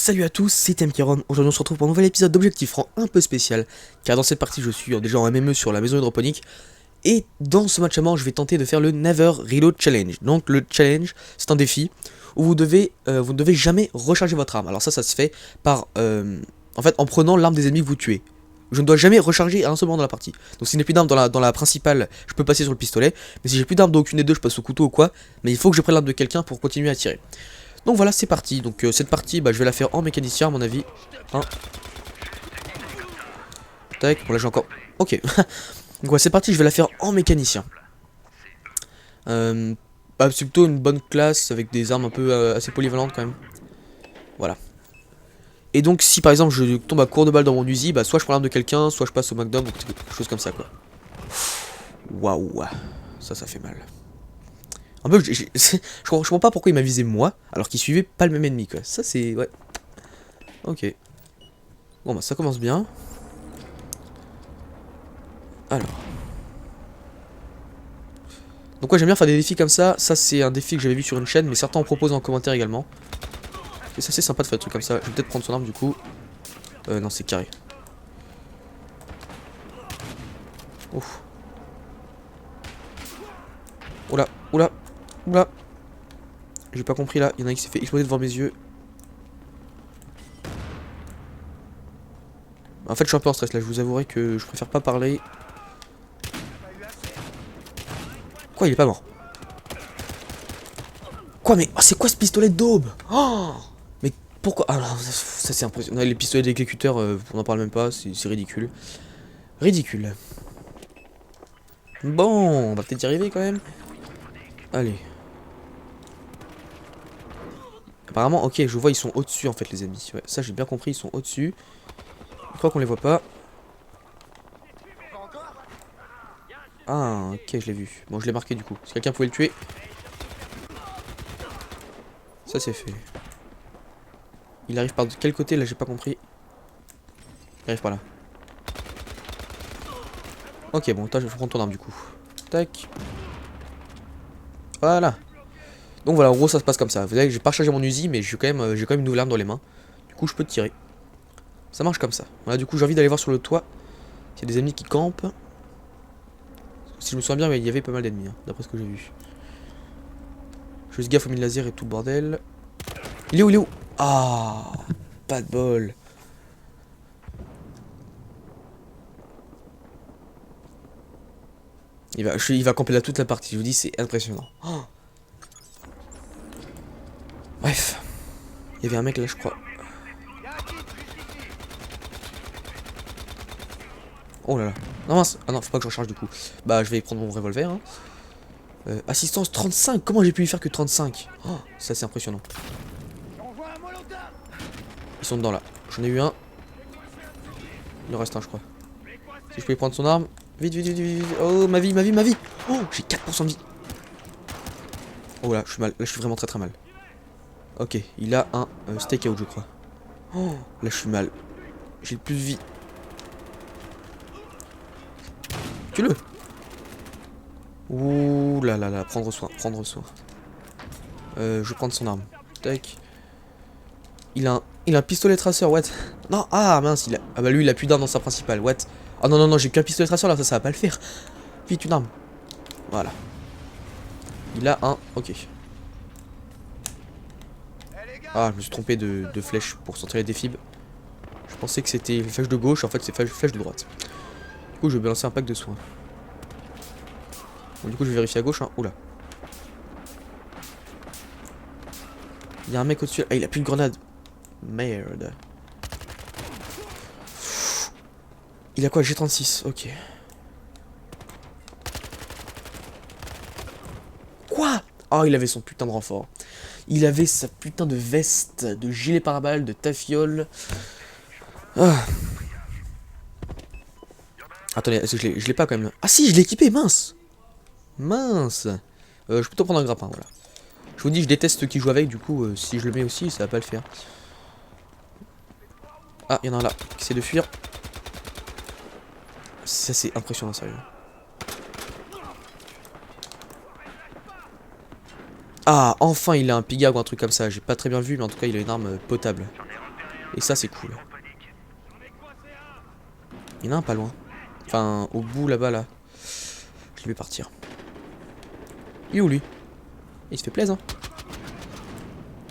Salut à tous, c'est Temkiron. Aujourd'hui on se retrouve pour un nouvel épisode d'Objectif Franc un peu spécial, car dans cette partie je suis déjà en MME sur la maison hydroponique, et dans ce match à mort je vais tenter de faire le Never Reload Challenge. Donc le challenge c'est un défi où vous ne devez jamais recharger votre arme. Alors ça se fait par, en fait en prenant l'arme des ennemis que vous tuez. Je ne dois jamais recharger à un seul moment dans la partie. Donc si je n'ai plus d'armes dans la principale, je peux passer sur le pistolet, mais si j'ai plus d'armes d'aucune des deux je passe au couteau ou quoi, mais il faut que je prenne l'arme de quelqu'un pour continuer à tirer. Donc voilà, c'est parti. Donc cette partie, je vais la faire en mécanicien à mon avis. Hein. Tac, bon là j'ai encore... Ok. Donc ouais, c'est parti, je vais la faire en mécanicien. C'est plutôt une bonne classe avec des armes un peu assez polyvalentes quand même. Voilà. Et donc si par exemple je tombe à court de balles dans mon Uzi, soit je prends l'arme de quelqu'un, soit je passe au McDom ou quelque chose comme ça quoi. Waouh. Ça fait mal. Un peu, je comprends pas pourquoi il m'a visé moi, alors qu'il suivait pas le même ennemi quoi. Ça c'est... Ouais. Ok. Bon ça commence bien. Alors. Donc ouais, j'aime bien faire des défis comme ça. Ça c'est un défi que j'avais vu sur une chaîne, mais certains en proposent en commentaire également. Et ça c'est sympa de faire des trucs comme ça. Je vais peut-être prendre son arme du coup. Non c'est carré. Ouf. Oula, oula, oula. J'ai pas compris là, il y en a un qui s'est fait exploser devant mes yeux. En fait je suis un peu en stress là, je vous avouerai que je préfère pas parler. Quoi, il est pas mort? Quoi, mais oh, c'est quoi ce pistolet d'aube? Oh, mais pourquoi? Ah non, ça c'est impressionnant. Les pistolets d'exécuteur, on en parle même pas, c'est ridicule. Ridicule. Bon, on va peut-être y arriver quand même. Allez. Apparemment, ok, je vois, ils sont au-dessus en fait, les ennemis. Ouais, ça j'ai bien compris, ils sont au-dessus. Je crois qu'on les voit pas. Ah, ok, je l'ai vu. Bon, je l'ai marqué du coup. Si quelqu'un pouvait le tuer. Ça c'est fait. Il arrive par quel côté là, j'ai pas compris. Il arrive par là. Ok, bon, je vais prendre ton arme du coup. Tac. Voilà. Donc voilà, en gros ça se passe comme ça. Vous voyez que j'ai pas rechargé mon Uzi, mais j'ai quand même une nouvelle arme dans les mains. Du coup je peux tirer. Ça marche comme ça. Voilà, du coup j'ai envie d'aller voir sur le toit s'il y a des ennemis qui campent. Si je me souviens bien, mais il y avait pas mal d'ennemis, hein, d'après ce que j'ai vu. Je fais gaffe aux mine laser et tout le bordel. Il est où, il est où? Ah, pas de bol. Il va camper là toute la partie, je vous dis, c'est impressionnant. Oh. Bref. Il y avait un mec là, je crois. Oh là là. Non mince. Ah non, faut pas que je recharge du coup. Bah je vais prendre mon revolver. Hein. Assistance 35. Comment j'ai pu lui faire que 35? Oh, ça c'est impressionnant. Ils sont dedans là. J'en ai eu un. Il en reste un je crois. Si je peux lui prendre son arme. Vite, vite, vite, vite. Oh ma vie, ma vie, ma vie. Oh j'ai 4% de vie. Oh là, je suis mal. Là je suis vraiment très très mal. Ok, il a un stakeout je crois. Oh là je suis mal. J'ai plus de vie. Tue-le. Ouh là là là, prendre soin, prendre soin. Je vais prendre son arme. Tac. Il a un pistolet traceur, what? Non, ah mince, ah bah lui il a plus d'armes dans sa principale, what? Ah non non non, j'ai qu'un pistolet traceur là, ça va pas le faire. Vite une arme. Voilà. Il a un, ok. Ah, je me suis trompé de flèche pour sortir les défibs. Je pensais que c'était flèche de gauche, en fait c'est flèche de droite. Du coup je vais balancer un pack de soins. Bon, du coup je vais vérifier à gauche, hein. Oula. Il y a un mec au-dessus. Ah, il a plus de grenade. Merde. Il a quoi? G36, ok. Quoi? Oh, il avait son putain de renfort. Il avait sa putain de veste, de gilet pare-balles, de tafiole. Ah. Attendez, je l'ai pas quand même. Ah si, je l'ai équipé, mince. Mince. Je peux plutôt prendre un grappin, voilà. Je vous dis, je déteste ceux qui jouent avec, du coup, si je le mets aussi, ça va pas le faire. Ah, il y en a un là, qui essaie de fuir. Ça, c'est impressionnant, sérieux. Ah, enfin, il a un pigag ou un truc comme ça. J'ai pas très bien vu, mais en tout cas, il a une arme potable. Et ça, c'est cool. Il y en a un pas loin. Enfin, au bout là-bas, là. Je vais partir. Il est où lui? Il se fait plaisir. Hein.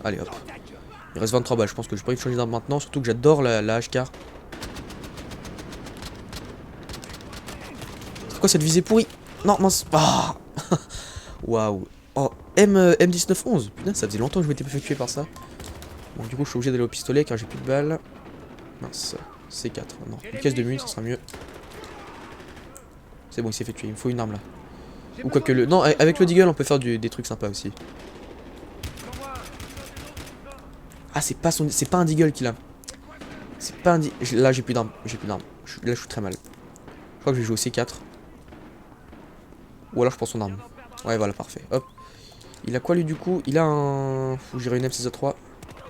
Allez hop. Il reste 23 balles. Je pense que je pourrais changer d'arme maintenant. Surtout que j'adore la HK. C'est quoi cette visée pourrie? Non, mince. Ah. Waouh. Oh, M1911. Putain, ça faisait longtemps que je m'étais pas fait tuer par ça. Bon, du coup, je suis obligé d'aller au pistolet car j'ai plus de balles. Mince. C4. Non, une caisse de mine, ça sera mieux. C'est bon, il s'est fait tuer. Il me faut une arme là. Ou quoi que le. Non, avec le Deagle, on peut faire des trucs sympas aussi. Ah, c'est pas un Deagle qu'il a. C'est pas un Deagle. Là, j'ai plus d'armes. J'ai plus d'armes. Là, je suis très mal. Je crois que je vais jouer au C4. Ou alors, je prends son arme. Ouais, voilà, parfait. Hop. Il a quoi lui du coup? Il a un. Faut gérer une M16A3.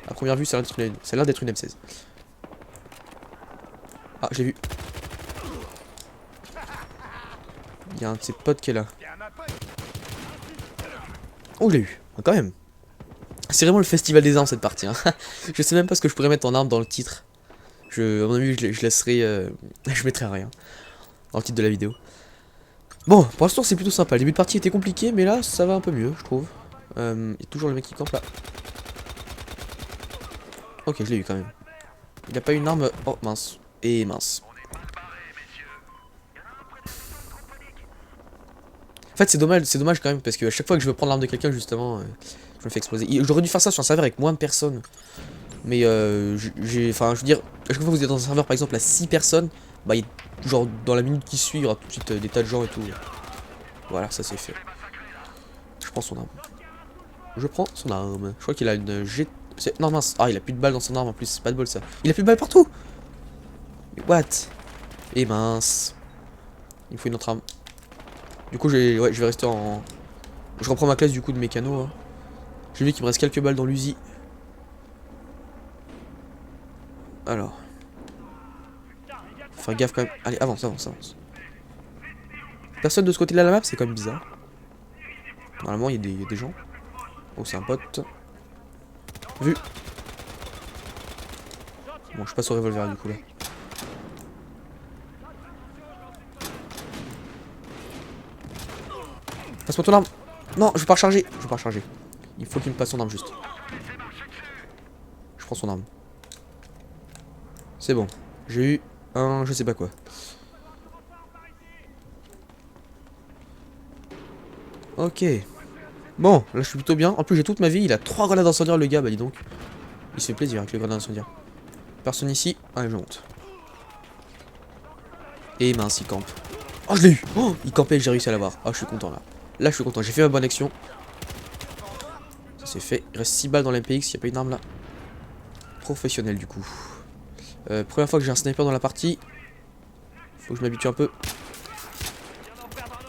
À première vue, ça a l'air d'être une M16. Ah, je l'ai vu. Il y a un de ses potes qui est là. Oh, je l'ai eu. Quand même. C'est vraiment le festival des armes cette partie. Hein. Je sais même pas ce que je pourrais mettre en arme dans le titre. À mon avis, je laisserai. Je mettrai rien dans le titre de la vidéo. Bon, pour l'instant, c'est plutôt sympa. Le début de partie était compliqué, mais là, ça va un peu mieux, je trouve. Il y a toujours le mec qui campe là. Ok, je l'ai eu quand même. Il a pas une arme. Oh, mince. Et mince. En fait, c'est dommage quand même, parce que à chaque fois que je veux prendre l'arme de quelqu'un, justement, je me fais exploser. J'aurais dû faire ça sur un serveur avec moins de personnes. Mais enfin, je veux dire, à chaque fois que vous êtes dans un serveur, par exemple, à 6 personnes, bah, genre, dans la minute qui suit, il y aura tout de suite des tas de gens et tout. Voilà, ça c'est fait. Je prends son arme. Je prends son arme. Je crois qu'il a une G... Non, mince. Ah, il a plus de balles dans son arme en plus, c'est pas de bol ça. Il a plus de balles partout. What? Et mince. Il me faut une autre arme. Du coup, ouais, je vais rester en... Je reprends ma classe du coup de mécano. Hein. J'ai vu qu'il me reste quelques balles dans l'usi. Alors. Faut faire gaffe quand même. Allez, avance, avance, avance. Personne de ce côté-là de la map, c'est quand même bizarre. Normalement, il y a des gens. Oh, c'est un pote. Vu. Bon, je passe au revolver du coup là. Passe-moi ton arme. Non, je veux pas recharger. Je veux pas recharger. Il faut qu'il me passe son arme juste. Je prends son arme. C'est bon. J'ai eu un je sais pas quoi. Ok. Bon, là je suis plutôt bien. En plus j'ai toute ma vie. Il a 3 grenades incendiaires le gars, bah dis donc. Il se fait plaisir avec les grenades incendiaires. Personne ici. Allez, je monte. Et mince, il campe. Oh, je l'ai eu. Oh, il campait et j'ai réussi à l'avoir. Oh, je suis content là. Là, je suis content. J'ai fait ma bonne action. Ça c'est fait. Il reste 6 balles dans l'MPX. Il n'y a pas une arme là. Professionnel du coup. Première fois que j'ai un sniper dans la partie. Faut que je m'habitue un peu.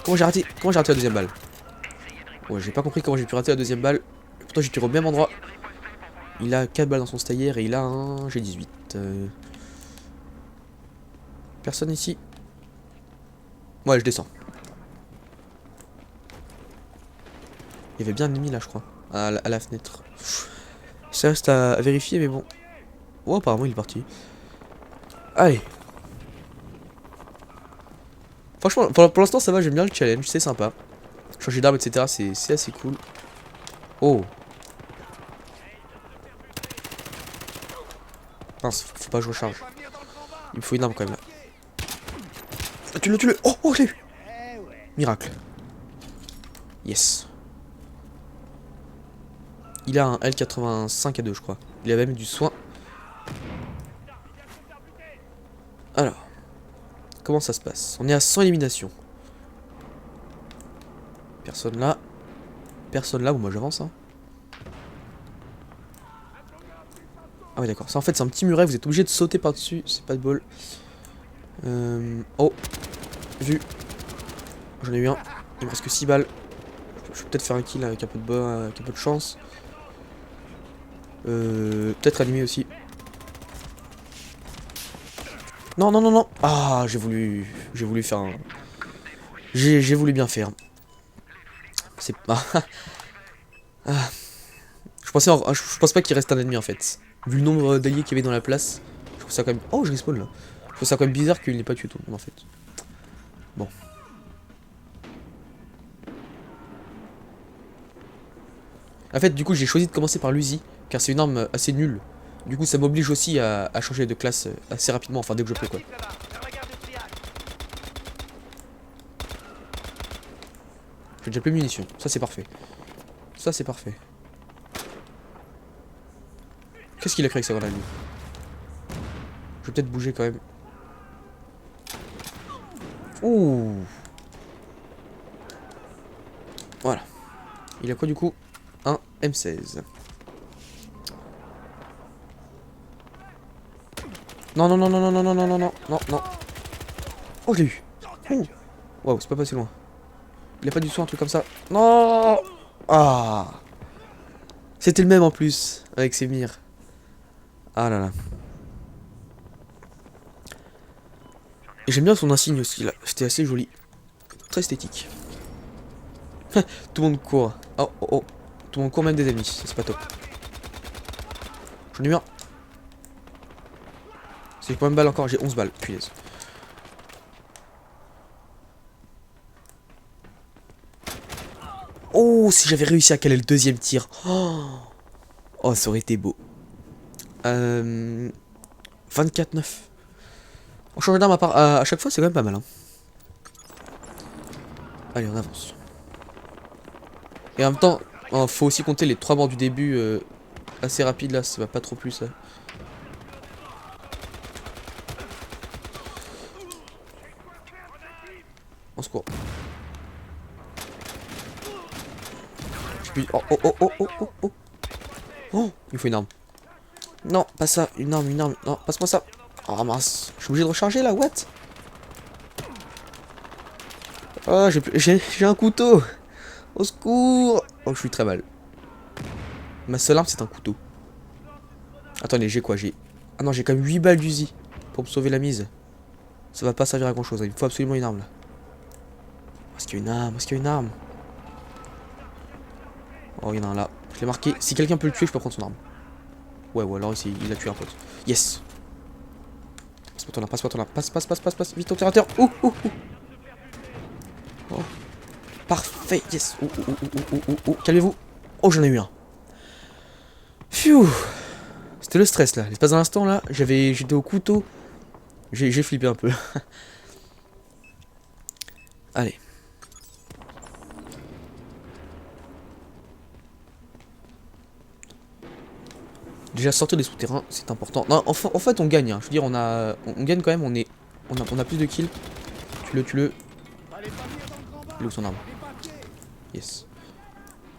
Comment j'ai raté la deuxième balle? Ouais, j'ai pas compris comment j'ai pu rater la deuxième balle. Pourtant, j'ai tiré au même endroit. Il a 4 balles dans son stagiaire et il a un G18. Personne ici. Ouais, je descends. Il y avait bien un ennemi là, je crois. À la fenêtre. Ça reste à vérifier, mais bon. Oh, apparemment, il est parti. Allez. Franchement, pour l'instant, ça va, j'aime bien le challenge, c'est sympa. Changer d'arme, etc., c'est assez cool. Oh. Mince, faut pas que je recharge. Il me faut une arme quand même là. Ah, tue-le. Oh, oh, je l'ai eu. Miracle. Yes. Il a un L85A2, je crois. Il a même du soin. Alors. Comment ça se passe? On est à 100 éliminations. Personne là. Personne là, bon, moi j'avance. Hein. Ah ouais, d'accord. Ça, en fait, c'est un petit muret, vous êtes obligé de sauter par-dessus. C'est pas de bol. Oh. Vu. J'en ai eu un. Il me reste que 6 balles. Je peux peut-être faire un kill avec un peu de chance. Peut-être animé aussi. Non, non, non, non. Ah, j'ai voulu faire un... J'ai voulu bien faire. C'est pas... Ah. Je pense pas qu'il reste un ennemi en fait. Vu le nombre d'alliés qu'il y avait dans la place, je trouve ça quand même... Oh, je respawn là. Je trouve ça quand même bizarre qu'il n'ait pas tué tout le monde en fait. Bon. En fait, du coup, j'ai choisi de commencer par l'Uzi, car c'est une arme assez nulle. Du coup, ça m'oblige aussi à changer de classe assez rapidement, enfin dès que je peux quoi. J'ai déjà plus de munitions, ça c'est parfait. Ça c'est parfait. Qu'est-ce qu'il a créé avec ça dans la nuit? Je vais peut-être bouger quand même. Ouh. Voilà. Il a quoi du coup? Un M16. Non, non, non, non, non, non, non, non, non, non, non, non. Oh, je l'ai eu. Oh. Waouh, c'est pas passé loin. Il a pas du tout un truc comme ça. Non. Ah. C'était le même en plus, avec ses mires. Ah là là. Et j'aime bien son insigne aussi là. C'était assez joli. Très esthétique. Tout le monde court. Oh, oh, oh. Tout le monde court, même des ennemis. C'est pas top. J'en ai eu un. C'est combien de balles encore? J'ai 11 balles. Punaise. Oh, si j'avais réussi à caler le deuxième tir. Oh, oh ça aurait été beau. 24-9. On change d'arme à chaque fois, c'est quand même pas mal. Hein. Allez, on avance. Et en même temps, faut aussi compter les 3 morts du début assez rapide là, ça va pas trop plus ça. On se court. Oh oh oh oh oh oh oh. Oh, il me faut une arme. Non, pas ça, une arme, une arme. Non, passe-moi ça. Oh mince, je suis obligé de recharger là, what? Oh, j'ai un couteau. Au secours. Oh, je suis très mal. Ma seule arme, c'est un couteau. Attendez, j'ai quoi? J'ai... Ah non, j'ai quand même 8 balles d'Uzi pour me sauver la mise. Ça va pas servir à grand chose, il me faut absolument une arme là. Est-ce qu'il y a une arme? Est-ce qu'il y a une arme? Oh, il y en a un là. Je l'ai marqué. Si quelqu'un peut le tuer, je peux prendre son arme. Ouais, ou alors il a tué un pote. Yes. Passe-moi ton arme, passe-moi ton arme. Passe. Vite, opérateur. Ouh. Oh. Parfait, yes. Calmez-vous. Oh, j'en ai eu un. Phew. C'était le stress là. L'espace d'un instant là, j'étais au couteau. J'ai flippé un peu. Allez. Déjà sortir des souterrains, c'est important. Non, en fait on gagne. Hein. Je veux dire, on gagne quand même. On a plus de kills. Tue-le. Il est où son arme? Yes.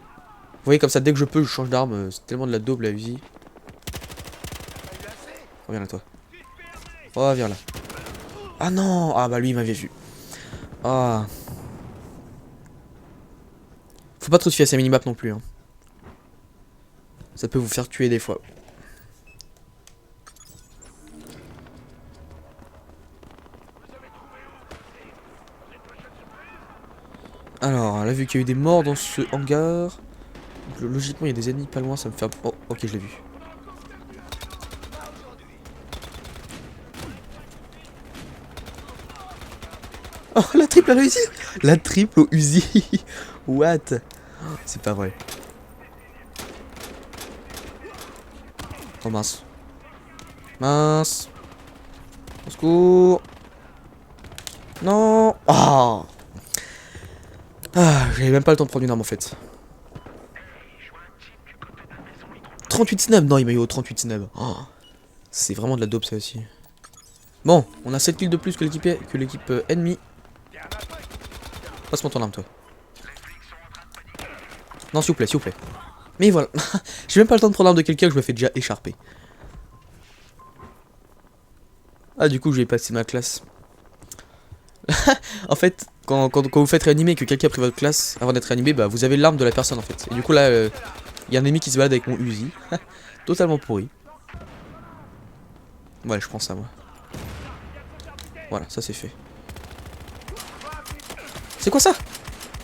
Vous voyez comme ça, dès que je peux, je change d'arme. C'est tellement de la daube la Uzi. Reviens là toi. Oh viens là. Ah non. Ah bah lui il m'avait vu. Ah. Faut pas trop se fier à sa minimap non plus. Hein. Ça peut vous faire tuer des fois. Alors là vu qu'il y a eu des morts dans ce hangar. Donc, logiquement il y a des ennemis pas loin, ça me fait... Oh ok je l'ai vu. Oh la triple à la Uzi. La triple au Uzi. What? C'est pas vrai. Oh mince. Mince. Au secours. Non. Oh. Ah, j'avais même pas le temps de prendre une arme en fait. 38 snubs. Non, il m'a eu au 38 snubs. Oh. C'est vraiment de la dope ça aussi. Bon, on a 7 kills de plus que l'équipe ennemie. Passe-moi ton arme toi. Non s'il vous plaît. Mais voilà. J'ai même pas le temps de prendre l'arme de quelqu'un que je me fais déjà écharper. Ah du coup je vais passer ma classe. En fait, quand vous faites réanimer et que quelqu'un a pris votre classe avant d'être réanimé, bah vous avez l'arme de la personne en fait. Et du coup là, il y a un ennemi qui se balade avec mon Uzi. Totalement pourri. Ouais, je prends ça moi. Voilà, ça c'est fait. C'est quoi ça?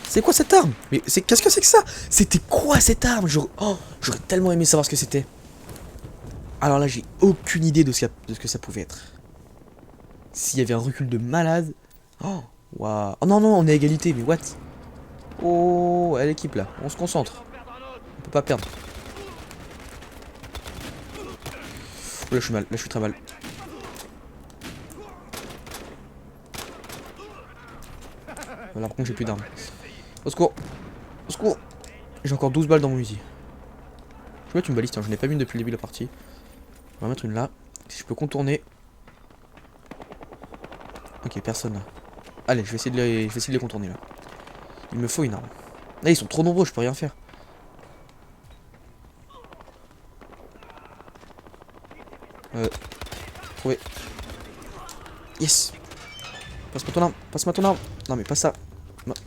C'est quoi cette arme? Mais qu'est-ce que c'est que ça? C'était quoi cette arme? J'aurais tellement aimé savoir ce que c'était. Alors là, j'ai aucune idée de ce que ça pouvait être. S'il y avait un recul de malade. Oh, waouh. Oh non, non, on est à égalité, mais what? Oh, à l'équipe là, on se concentre. On peut pas perdre. Oh, là, je suis mal, là, je suis très mal. Là, par contre, j'ai plus d'armes. Au secours! Au secours! J'ai encore 12 balles dans mon fusil. Je vais mettre une baliste, hein. Je n'ai pas mis une depuis le début de la partie. On va mettre une là. Si je peux contourner. Ok, personne là. Allez, je vais essayer de les contourner là. Il me faut une arme. Là, ils sont trop nombreux, je peux rien faire. Trouvé. Yes! Passe-moi ton arme, passe-moi ton arme. Non, mais pas ça.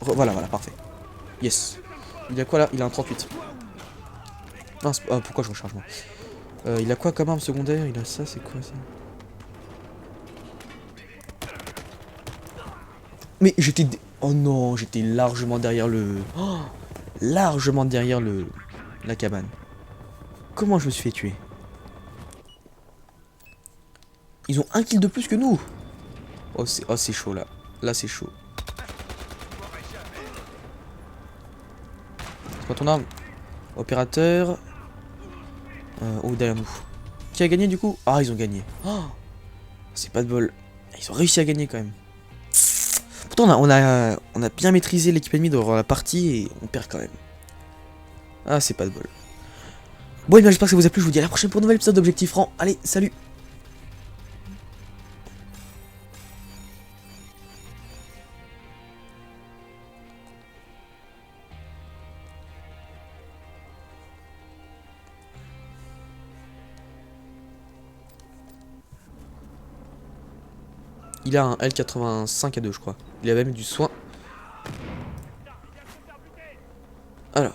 Voilà, voilà, parfait. Yes. Il a quoi là? Il a un 38. Mince, pourquoi je recharge moi? Il a quoi comme arme secondaire? Il a ça, c'est quoi ça? Mais j'étais... Oh non, j'étais largement derrière le... Oh, largement derrière la cabane. Comment je me suis fait tuer? Ils ont un kill de plus que nous. Oh, c'est chaud là. Là, c'est chaud. C'est quoi ton arme? Opérateur. Oh, derrière nous. Qui a gagné du coup? Ah, ils ont gagné. Oh, c'est pas de bol. Ils ont réussi à gagner quand même. Pourtant, on a bien maîtrisé l'équipe ennemie dans la partie et on perd quand même. Ah, c'est pas de bol. Bon, et bien, j'espère que ça vous a plu. Je vous dis à la prochaine pour un nouvel épisode d'Objectif Franc. Allez, salut! Il a un L85A2, je crois. Il a même du soin. Alors,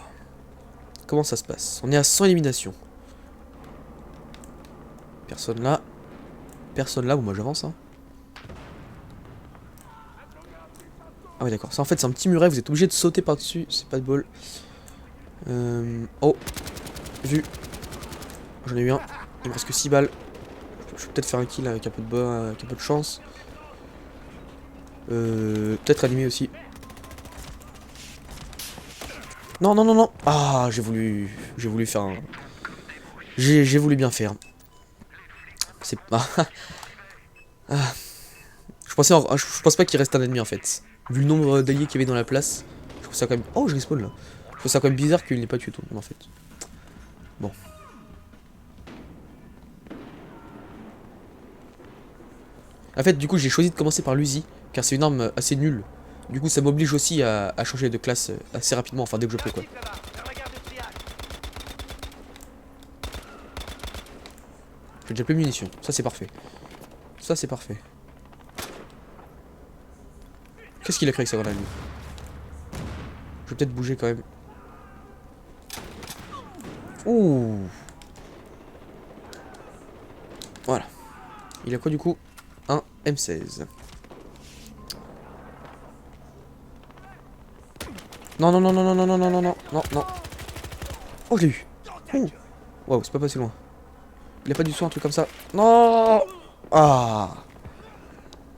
comment ça se passe? On est à 100 éliminations. Personne là. Personne là, bon, moi j'avance. Hein. Ah oui, d'accord. Ça, en fait, c'est un petit muret. Vous êtes obligé de sauter par-dessus. C'est pas de bol. Oh, vu. J'en ai eu un. Il me reste que 6 balles. Je vais peut-être faire un kill avec un peu de chance. Peut-être animé aussi. Non, non, non, non. Ah, j'ai voulu faire un... J'ai voulu bien faire. C'est pas... Ah. Je pense pas qu'il reste un ennemi en fait. Vu le nombre d'alliés qu'il y avait dans la place. Je trouve ça quand même... Oh, je respawn là. Je trouve ça quand même bizarre qu'il n'ait pas tué tout le monde en fait. Bon. En fait, du coup, j'ai choisi de commencer par l'Uzi. Car c'est une arme assez nulle. Du coup, ça m'oblige aussi à changer de classe assez rapidement. Enfin, dès que je peux quoi. J'ai déjà plus de munitions. Ça, c'est parfait. Ça, c'est parfait. Qu'est-ce qu'il a fait avec sa grenade, lui? Je vais peut-être bouger quand même. Ouh. Voilà. Il a quoi du coup? Un M16. Non, non, non, non, non, non, non, non, non, non, non, non. Oh, je l'ai eu. Waouh, c'est pas passé loin. Il a pas du soin, un truc comme ça. Non. Ah.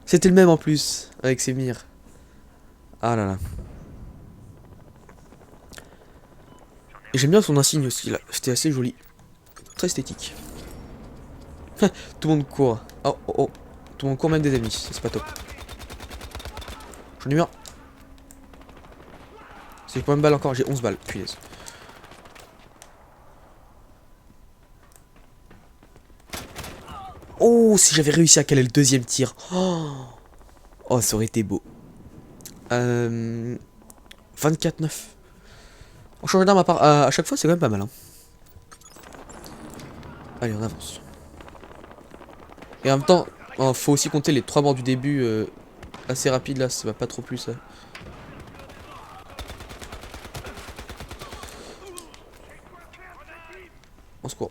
C'était le même en plus, avec ses mires. Ah là là. Et j'aime bien son insigne aussi, là. C'était assez joli. Très esthétique. Tout le monde court. Oh, oh, oh. Tout le monde court, même des ennemis. C'est pas top. J'en ai eu un. C'est combien de balles encore? J'ai 11 balles. Punaise. Oh, si j'avais réussi à caler le deuxième tir. Oh, oh ça aurait été beau. 24-9. On change d'arme à chaque fois, c'est quand même pas mal. Hein. Allez, on avance. Et en même temps, oh, faut aussi compter les 3 morts du début assez rapide là, ça va pas trop plus ça. On secours.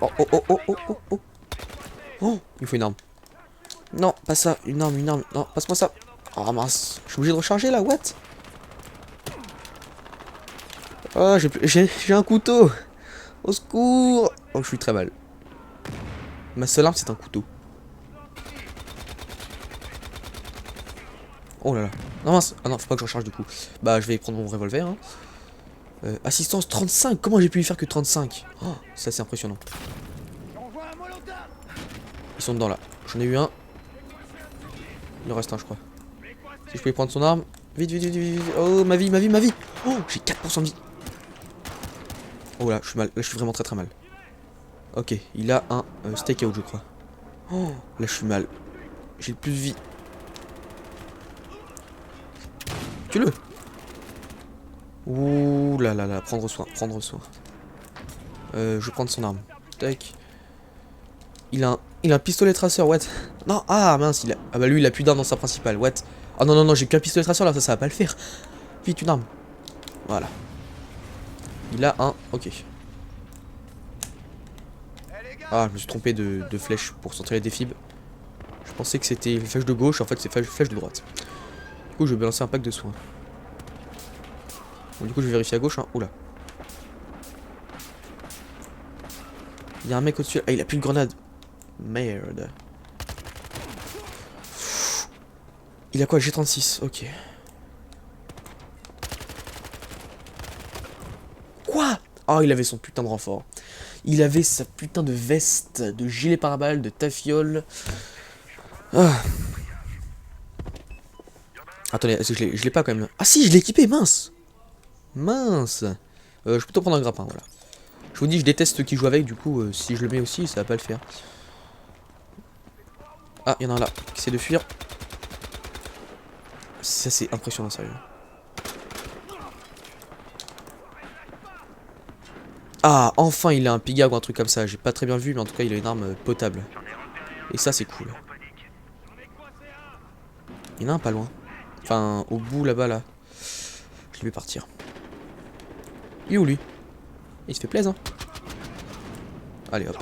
Oh, oh, oh, oh, oh, oh, oh. Oh, il faut une arme. Non, pas ça, une arme, une arme. Non, passe-moi ça. Oh mince, je suis obligé de recharger là, what? Oh, j'ai un couteau. Au secours. Oh, je suis très mal. Ma seule arme, c'est un couteau. Oh là là. Non, mince. Ah non, faut pas que je recharge du coup. Bah, je vais prendre mon revolver. Hein. Assistance 35. Comment j'ai pu lui faire que 35? Oh, ça, c'est impressionnant. Ils sont dedans là. J'en ai eu un. Il en reste un, je crois. Si je peux prendre son arme. Vite, vite, vite, vite, vite. Oh, ma vie, ma vie, ma vie. Oh, j'ai 4% de vie. Oh là, je suis mal. Là, je suis vraiment très très mal. Ok, il a un steak out, je crois. Oh, là, je suis mal. J'ai plus de vie. Tue-le. Ouh là là là, prendre soin, prendre soin. Je vais prendre son arme. Tac. Il a un pistolet traceur, what? Non, ah mince, ah bah lui il a plus d'armes dans sa principale, what? Ah non non non, j'ai qu'un pistolet traceur là, ça va pas le faire. Vite, une arme. Voilà. Il a un, ok. Ah, je me suis trompé de flèche pour centrer les fibres. Je pensais que c'était flèche de gauche, en fait c'est flèche de droite. Du coup je vais balancer un pack de soins. Bon, du coup je vais vérifier à gauche, hein. Oula. Il y a un mec au-dessus. Ah, il a plus de grenade. Merde. Il a quoi? G36, ok. Quoi? Oh, il avait son putain de renfort. Il avait sa putain de veste, de gilet pare-balles, de tafiole. Ah. Attendez, est-ce que je l'ai pas quand même? Ah si, je l'ai équipé, mince. Mince. Je peux plutôt prendre un grappin, voilà. Je vous dis, je déteste ceux qui jouent avec, du coup, si je le mets aussi, ça va pas le faire. Ah, il y en a un là, qui essaie de fuir. Ça, c'est impressionnant, sérieux. Ah, enfin, il a un pigag ou un truc comme ça. J'ai pas très bien vu, mais en tout cas, il a une arme potable. Et ça, c'est cool. Il y en a un pas loin. Enfin, au bout, là-bas, là. Je vais partir. Il est où, lui? Il se fait plaisir, hein. Allez, hop.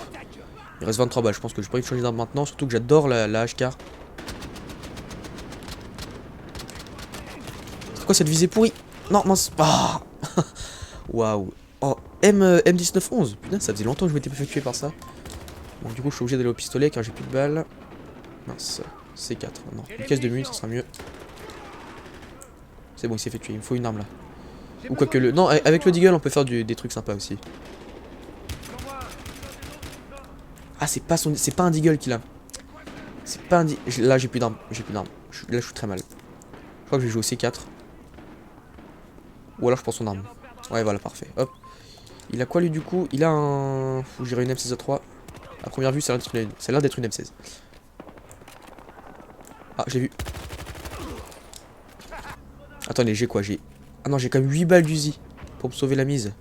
Il reste 23 balles. Je pense que je peux changer d'arme maintenant. Surtout que j'adore la HK. C'est quoi cette visée pourrie? Non, mince. Ah. Waouh. Oh, M1911. Putain, ça faisait longtemps que je m'étais fait tuer par ça. Bon, du coup, je suis obligé d'aller au pistolet car j'ai plus de balles. Mince. C4. Non, une caisse de mine, ça sera mieux. C'est bon, il s'est fait tuer. Il me faut une arme là. Ou quoi que le. Non, avec le deagle, on peut faire des trucs sympas aussi. Ah, c'est pas un deagle qu'il a. C'est pas un deagle. Là, j'ai plus d'armes. J'ai plus d'armes. Là, je suis très mal. Je crois que je vais jouer au C4. Ou alors, je prends son arme. Ouais, voilà, parfait. Hop. Il a quoi lui du coup? Il a un. Faut que j'irai une M16A3. À première vue, ça a l'air d'être une M16. Ah, j'ai vu. Attendez, j'ai quoi? Ah non, j'ai quand même 8 balles d'Uzi pour me sauver la mise.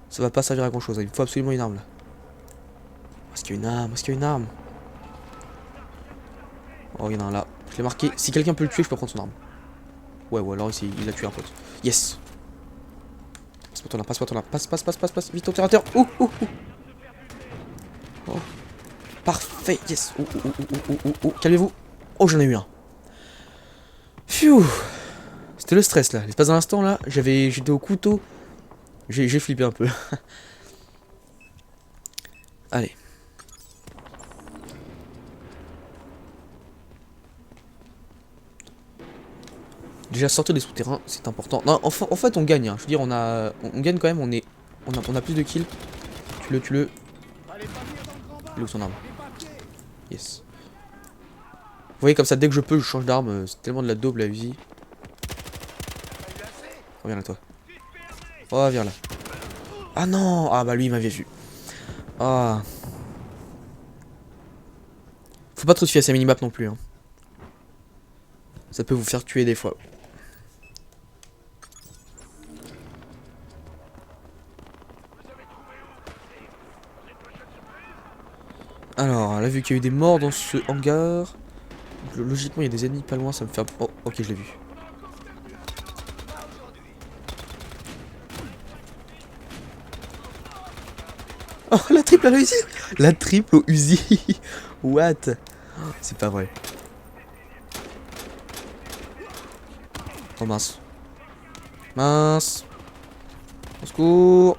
Ça va pas servir à grand chose. Hein. Il me faut absolument une arme là. Est-ce qu'il y a une arme? Est-ce qu'il y a une arme? Oh, il y en a un là. Je l'ai marqué. Si quelqu'un peut le tuer, je peux prendre son arme. Ouais, ou alors ici, il a tué un pote. Yes. Passe-moi ton arme, passe-moi ton arme. Passe. Vite, opérateur. Ouh. Oh. Parfait, yes. Ouh. Calmez-vous. Oh, j'en ai eu un. Phew. C'était le stress là. L'espace d'un instant là, j'étais au couteau. J'ai flippé un peu. Allez. Déjà sortir des souterrains, c'est important. Non, en fait on gagne. Hein. Je veux dire, on gagne quand même. On a plus de kills. Tue-le. Il est où son arme? Yes. Vous voyez comme ça, dès que je peux, je change d'arme. C'est tellement de la daube la Uzi. Reviens là toi. Oh, viens là. Ah non. Ah bah lui il m'avait vu. Ah. Faut pas trop se fier à ces minimap non plus. Hein. Ça peut vous faire tuer des fois. Alors, là, vu qu'il y a eu des morts dans ce hangar, logiquement, il y a des ennemis pas loin, ça me fait un... Oh, ok, je l'ai vu. Oh, la triple à la Uzi! La triple au Uzi! What? C'est pas vrai. Oh, mince. secours.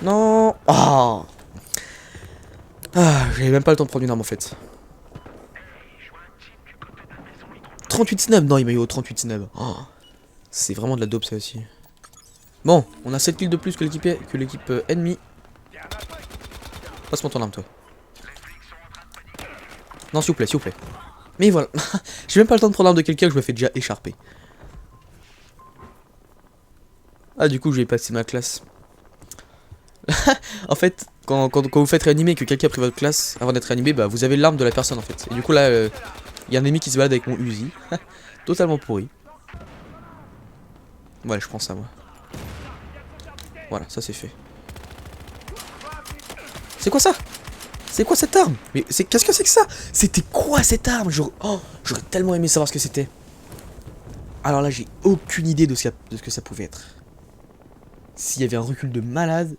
Non. Ah, j'avais même pas le temps de prendre une arme en fait. 38 snubs. Non, il m'a eu au 38 snubs. Oh, c'est vraiment de la dope ça aussi. Bon, on a 7 kills de plus que l'équipe ennemie. Passe-moi ton arme toi. Non, s'il vous plaît, s'il vous plaît. Mais voilà. J'ai même pas le temps de prendre l'arme de quelqu'un que je me fais déjà écharper. Ah, du coup, je vais passer ma classe. En fait, quand vous faites réanimer et que quelqu'un a pris votre classe avant d'être réanimé, bah vous avez l'arme de la personne en fait. Et du coup là, il y a un ennemi qui se balade avec mon Uzi. Totalement pourri. Voilà, je prends ça moi. Voilà, ça c'est fait. C'est quoi ça? C'est quoi cette arme? Mais qu'est-ce que c'est que ça? C'était quoi cette arme? J'aurais tellement aimé savoir ce que c'était. Alors là, j'ai aucune idée de ce que ça pouvait être. S'il y avait un recul de malade.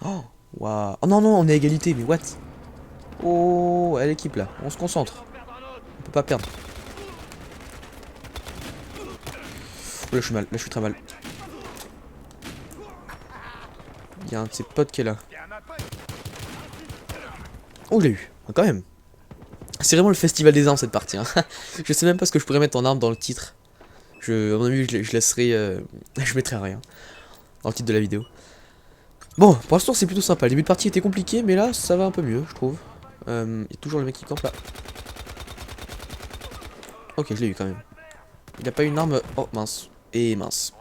Oh, waouh. Oh non, non, on est à égalité, mais what? Oh, à l'équipe là, on se concentre. On peut pas perdre. Oh, là, je suis mal, là, je suis très mal. Il y a un de ses potes qui est là. Oh, je l'ai eu, quand même. C'est vraiment le festival des armes cette partie. Hein. Je sais même pas ce que je pourrais mettre en arme dans le titre. À mon avis, je laisserai. Je mettrai rien dans le titre de la vidéo. Bon, pour l'instant, c'est plutôt sympa. Le début de partie était compliqué, mais là, ça va un peu mieux, je trouve. Il y a toujours le mec qui campe là. Ok, je l'ai eu quand même. Il a pas une arme. Oh, mince. Et mince.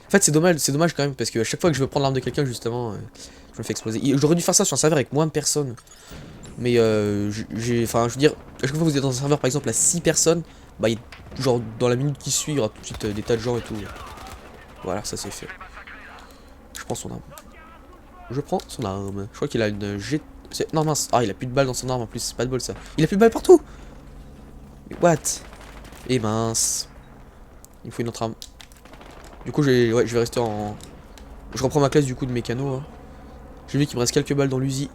En fait, c'est dommage quand même, parce que à chaque fois que je veux prendre l'arme de quelqu'un, justement, je me fais exploser. J'aurais dû faire ça sur un serveur avec moins de personnes. Mais enfin, je veux dire, à chaque fois que vous êtes dans un serveur, par exemple, à 6 personnes, bah, genre, dans la minute qui suit, il y aura tout de suite des tas de gens et tout. Voilà, ça c'est fait. Je prends son arme. Je prends son arme. Je crois qu'il a une G... Non, mince. Ah, il a plus de balles dans son arme en plus. C'est pas de bol, ça. Il a plus de balles partout. Mais what? Et mince. Il me faut une autre arme. Du coup, ouais, je vais rester en... Je reprends ma classe du coup de mécano. Hein. J'ai vu qu'il me reste quelques balles dans l'usi.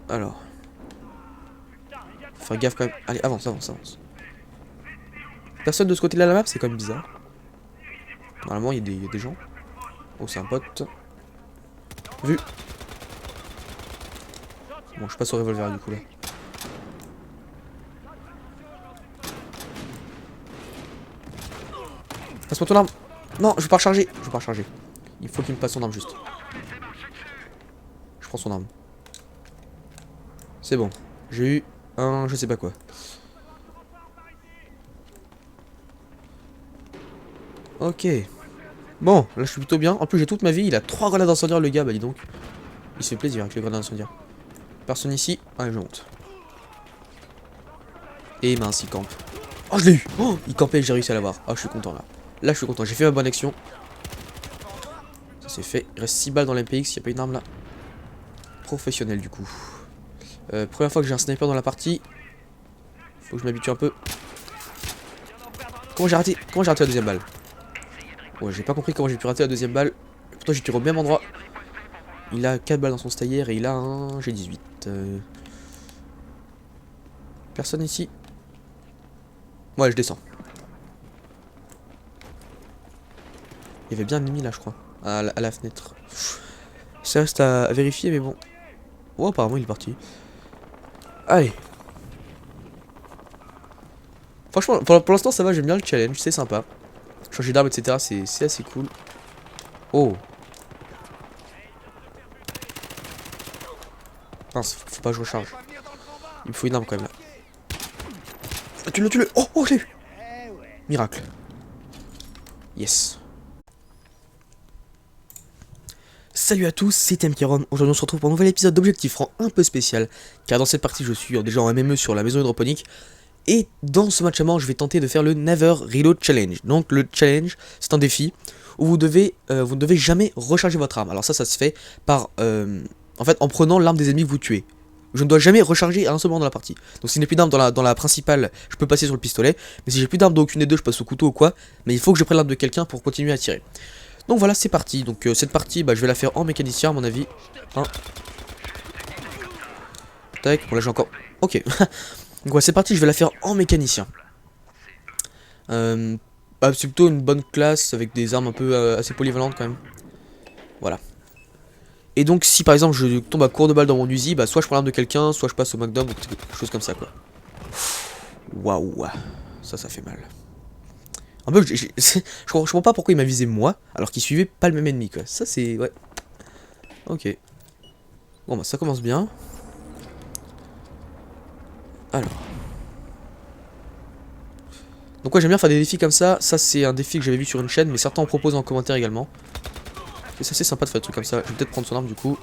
Alors. Faut faire gaffe quand même. Allez, avance, avance, avance. Personne de ce côté-là de la map, c'est quand même bizarre. Normalement, il y a des gens. Oh, c'est un pote. Vu. Bon, je passe au revolver du coup là. Passe-moi ton arme. Non, je veux pas recharger. Je veux pas recharger. Il faut qu'il me passe son arme juste. Je prends son arme. C'est bon. J'ai eu un je sais pas quoi. Ok. Bon, là je suis plutôt bien. En plus j'ai toute ma vie. Il a 3 grenades incendiaires le gars. Bah dis donc. Il se fait plaisir avec les grenades incendiaires. Personne ici. Allez, je monte. Et mince, il campe. Oh, je l'ai eu. Oh, il campait et j'ai réussi à l'avoir. Oh, je suis content là. Là, je suis content. J'ai fait ma bonne action. Ça c'est fait. Il reste 6 balles dans l'MPX. Il n'y a pas une arme là. Professionnel du coup. Première fois que j'ai un sniper dans la partie. Faut que je m'habitue un peu. Comment j'ai raté la deuxième balle? Ouais, j'ai pas compris comment j'ai pu rater la deuxième balle. Pourtant, j'ai tiré au même endroit. Il a 4 balles dans son stagiaire et il a un G18. Personne ici. Ouais, je descends. Il y avait bien un ennemi là, je crois. À la fenêtre. Ça reste à vérifier, mais bon. Oh, apparemment, il est parti. Allez. Franchement, pour l'instant, ça va, j'aime bien le challenge, c'est sympa. Changer d'arme, etc., c'est assez cool. Oh. Mince, faut pas que je recharge. Il me faut une arme quand même là. Tue-le. Oh, oh, je l'ai eu. Miracle. Yes. Salut à tous, c'est Temkiron. Aujourd'hui on se retrouve pour un nouvel épisode d'Objectif Franc un peu spécial. Car dans cette partie je suis déjà en MME sur la maison hydroponique. Et dans ce match à mort je vais tenter de faire le Never Reload Challenge. Donc le challenge c'est un défi où vous ne devez jamais recharger votre arme. Alors ça se fait par en fait en prenant l'arme des ennemis que vous tuez. Je ne dois jamais recharger à un seul moment dans la partie. Donc si je n'ai plus d'arme dans la principale, je peux passer sur le pistolet. Mais si j'ai plus d'arme d'aucune des deux, je passe au couteau ou quoi. Mais il faut que je prenne l'arme de quelqu'un pour continuer à tirer. Donc voilà, c'est parti. Donc cette partie, bah, je vais la faire en mécanicien à mon avis. Hein. Tac, bon là j'ai encore... Ok. Donc ouais, c'est parti, je vais la faire en mécanicien. Bah, c'est plutôt une bonne classe avec des armes un peu assez polyvalentes quand même. Voilà. Et donc si par exemple je tombe à court de balles dans mon Uzi, bah soit je prends l'arme de quelqu'un, soit je passe au McDom ou quelque chose comme ça quoi. Waouh, ça fait mal. Un peu, je comprends pas pourquoi il m'a visé moi, alors qu'il suivait pas le même ennemi quoi. Ça c'est, ouais. Ok. Bon bah ça commence bien. Alors. Donc ouais, j'aime bien faire des défis comme ça. Ça c'est un défi que j'avais vu sur une chaîne, mais certains en proposent en commentaire également. Et ça c'est sympa de faire des trucs comme ça. Je vais peut-être prendre son arme du coup.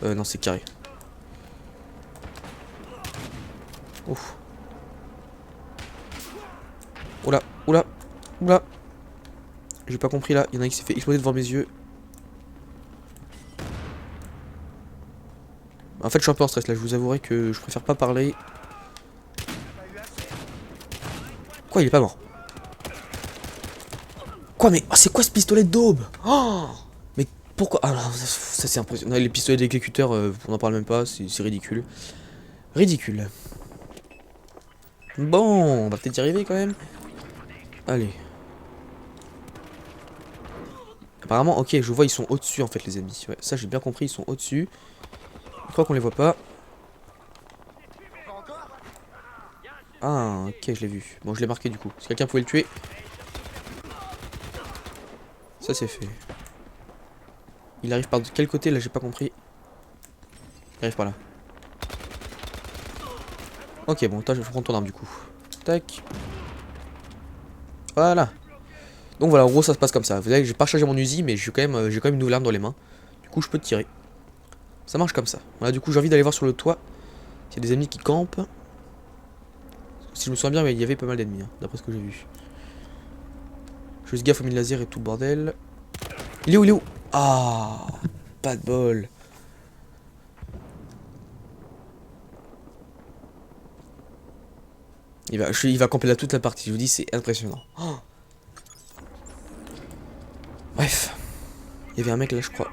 Non, c'est carré. Ouf. Oula, oula, oula. J'ai pas compris là. Il y en a un qui s'est fait exploser devant mes yeux. En fait, je suis un peu en stress là. Je vous avouerai que je préfère pas parler. Quoi, il est pas mort? Quoi, mais oh, c'est quoi ce pistolet d'aube? Oh, mais pourquoi? Ah non, ça c'est impressionnant. Les pistolets d'exécuteur, on n'en parle même pas. C'est ridicule. Ridicule. Bon, on va peut-être y arriver quand même. Allez. Apparemment, ok, je vois, ils sont au-dessus en fait, les ennemis. Ouais, ça j'ai bien compris, ils sont au-dessus. Je crois qu'on les voit pas. Ah, ok, je l'ai vu. Bon, je l'ai marqué du coup. Si quelqu'un pouvait le tuer. Ça c'est fait. Il arrive par quel côté là, j'ai pas compris. Il arrive par là. Ok, bon, toi je vais prendre ton arme du coup. Tac. Voilà. Donc voilà, en gros ça se passe comme ça. Vous voyez que j'ai pas chargé mon Uzi, mais j'ai quand même une nouvelle arme dans les mains. Du coup je peux tirer. Ça marche comme ça. Voilà, du coup j'ai envie d'aller voir sur le toit. S'il y a des ennemis qui campent. Si je me souviens bien, mais il y avait pas mal d'ennemis, hein, d'après ce que j'ai vu. Je fais gaffe aux mine laser et tout le bordel. Il est où, il est où? Ah, pas de bol. Il va camper là toute la partie, je vous dis, c'est impressionnant. Oh. Bref. Il y avait un mec là, je crois.